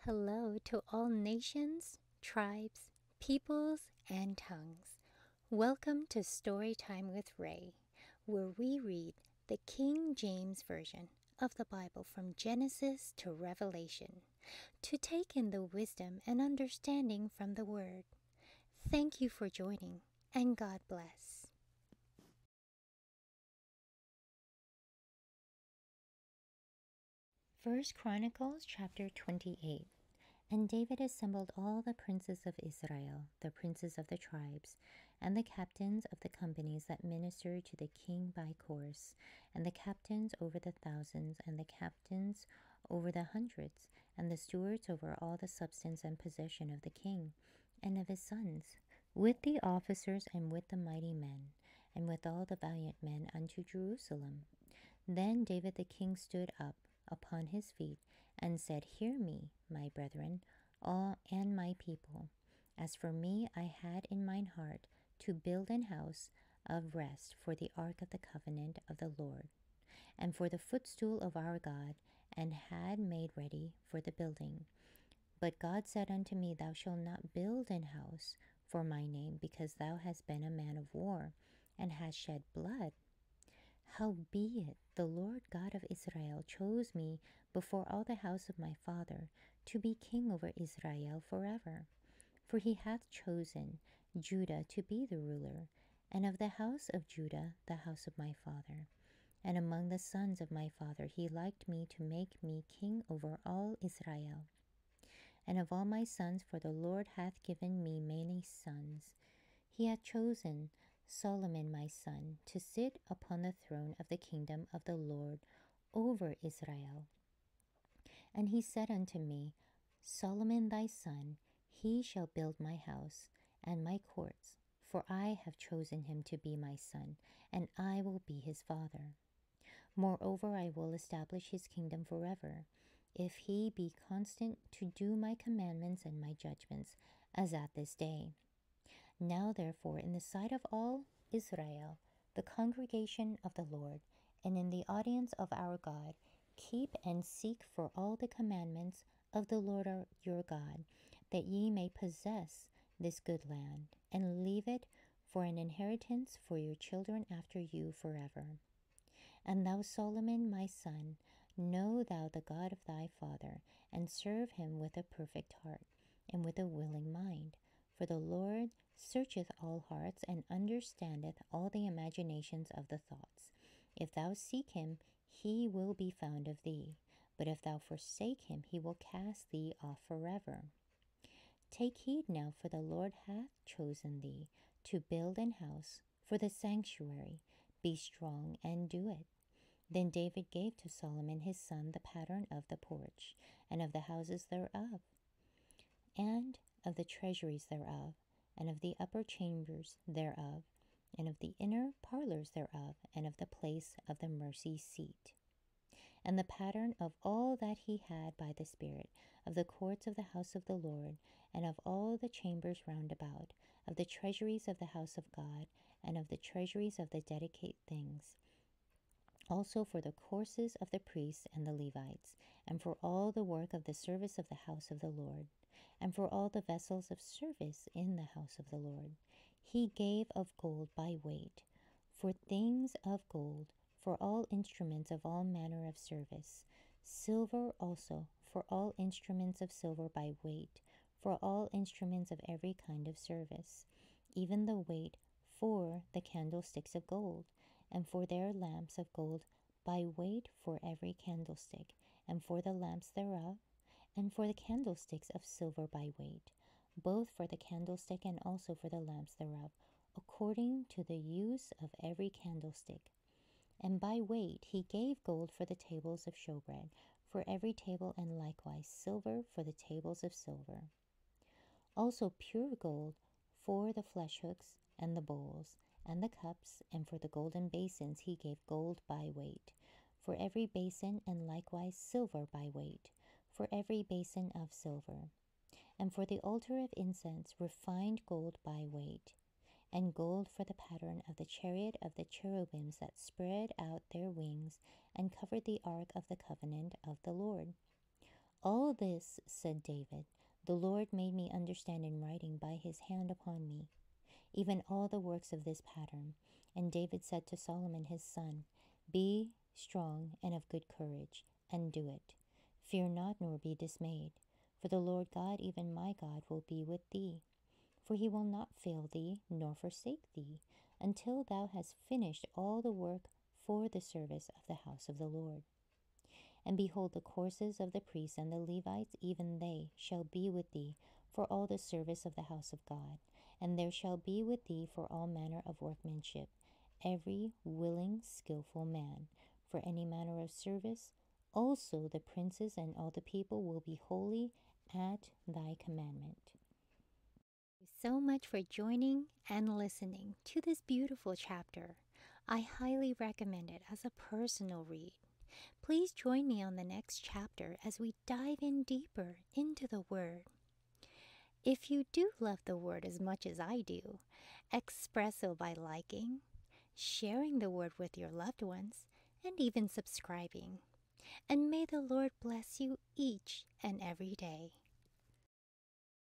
hello to all nations, tribes, peoples, and tongues. Welcome to Storytime with Ray, where we read the King James Version of the Bible from Genesis to Revelation, to take in the wisdom and understanding from the Word. Thank you for joining, and God bless. First Chronicles chapter 28. And David assembled all the princes of Israel, the princes of the tribes, and the captains of the companies that ministered to the king by course, and the captains over the thousands, and the captains over the hundreds, and the stewards over all the substance and possession of the king, and of his sons, with the officers and with the mighty men, and with all the valiant men unto Jerusalem. Then David the king stood up upon his feet, and said, Hear me, my brethren, all and my people. As for me, I had in mine heart to build an house of rest for the ark of the covenant of the Lord, and for the footstool of our God, and had made ready for the building. But God said unto me, Thou shalt not build an house for my name, because thou hast been a man of war, and hast shed blood. Howbeit, the Lord God of Israel chose me before all the house of my father to be king over Israel forever. For he hath chosen Judah to be the ruler, and of the house of Judah the house of my father. And among the sons of my father he liked me to make me king over all Israel. And of all my sons, for the Lord hath given me many sons, he hath chosen Solomon my son to sit upon the throne of the kingdom of the Lord over Israel. And he said unto me, Solomon thy son, he shall build my house and my courts, for I have chosen him to be my son, and I will be his father. Moreover, I will establish his kingdom forever, if he be constant to do my commandments and my judgments, as at this day. Now therefore, in the sight of all Israel, the congregation of the Lord, and in the audience of our God, keep and seek for all the commandments of the Lord your God, that ye may possess this good land, and leave it for an inheritance for your children after you forever. And thou, Solomon my son, know thou the God of thy father, and serve him with a perfect heart, and with a willing mind. For the Lord searcheth all hearts, and understandeth all the imaginations of the thoughts. If thou seek him, he will be found of thee. But if thou forsake him, he will cast thee off forever. Take heed now, for the Lord hath chosen thee to build an house for the sanctuary. Be strong and do it. Then David gave to Solomon his son the pattern of the porch, and of the houses thereof, and of the treasuries thereof, and of the upper chambers thereof, and of the inner parlors thereof, and of the place of the mercy seat. And the pattern of all that he had by the Spirit, of the courts of the house of the Lord, and of all the chambers round about, of the treasuries of the house of God, and of the treasuries of the dedicate things, also for the courses of the priests and the Levites, and for all the work of the service of the house of the Lord, and for all the vessels of service in the house of the Lord. He gave of gold by weight, for things of gold, for all instruments of all manner of service, silver also, for all instruments of silver by weight, for all instruments of every kind of service, even the weight for the candlesticks of gold, and for their lamps of gold by weight for every candlestick, and for the lamps thereof, and for the candlesticks of silver by weight, both for the candlestick and also for the lamps thereof, according to the use of every candlestick. And by weight he gave gold for the tables of showbread, for every table, and likewise silver for the tables of silver. Also pure gold for the flesh hooks, and the bowls, and the cups, and for the golden basins he gave gold by weight, for every basin, and likewise silver by weight, for every basin of silver. And for the altar of incense refined gold by weight, and gold for the pattern of the chariot of the cherubims that spread out their wings, and covered the ark of the covenant of the Lord. All this, said David, the Lord made me understand in writing by his hand upon me, even all the works of this pattern. And David said to Solomon his son, Be strong and of good courage, and do it. Fear not, nor be dismayed, for the Lord God, even my God, will be with thee. For he will not fail thee, nor forsake thee, until thou hast finished all the work for the service of the house of the Lord. And behold, the courses of the priests and the Levites, even they, shall be with thee for all the service of the house of God. And there shall be with thee for all manner of workmanship, every willing, skillful man, for any manner of service. Also the princes and all the people will be holy at thy commandment. Thank you so much for joining and listening to this beautiful chapter. I highly recommend it as a personal read. Please join me on the next chapter as we dive in deeper into the Word. If you do love the Word as much as I do, express so by liking, sharing the Word with your loved ones, and even subscribing. And may the Lord bless you each and every day.